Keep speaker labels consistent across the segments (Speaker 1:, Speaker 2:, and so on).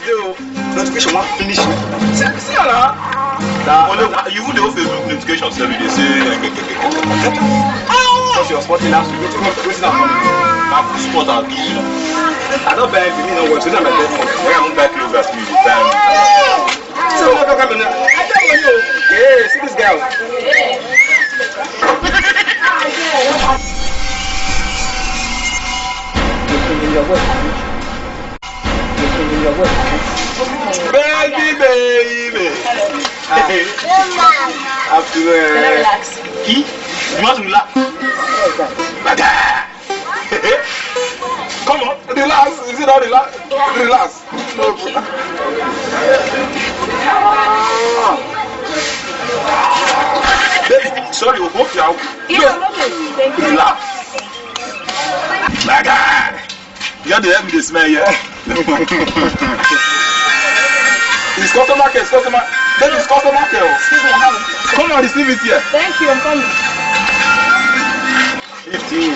Speaker 1: do. Notification won't finish me. See now.
Speaker 2: Only you would have Facebook notifications every day. Say,
Speaker 1: because you were sporting last week. What's that for?
Speaker 2: I'm sport I'll give you.
Speaker 1: I don't buy me no work. So I'm like,
Speaker 2: Where I'm back close as you.
Speaker 1: so I'm not coming. I don't know. Yeah, see this girl. Baby. After
Speaker 3: Relax.
Speaker 2: He? You want to relax?
Speaker 1: Come on, relax. Is it not relax? Relax. No.
Speaker 2: Baby, sorry, we hope you are.
Speaker 3: Yeah, I'm okay. Thank you.
Speaker 2: Relax. You got to help me to smell, yeah?
Speaker 1: It's customer care, That is customer care.
Speaker 3: Excuse me, I have it.
Speaker 1: Come on, receive it here.
Speaker 3: Thank you, I'm coming.
Speaker 1: 15.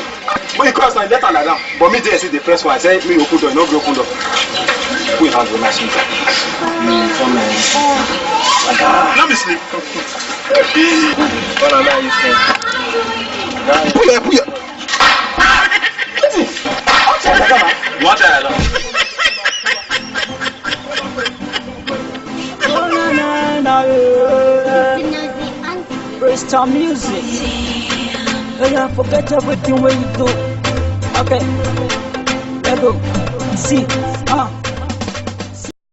Speaker 1: When you cross my letter like that, but me there see the press one. I say, me open door, no go open door. Put your hands on my machine.
Speaker 2: Let me sleep.
Speaker 1: What am I using? Put your.
Speaker 2: What the hell?
Speaker 4: Bristol music. Oh yeah, forget everything where you do. Okay, let go. See.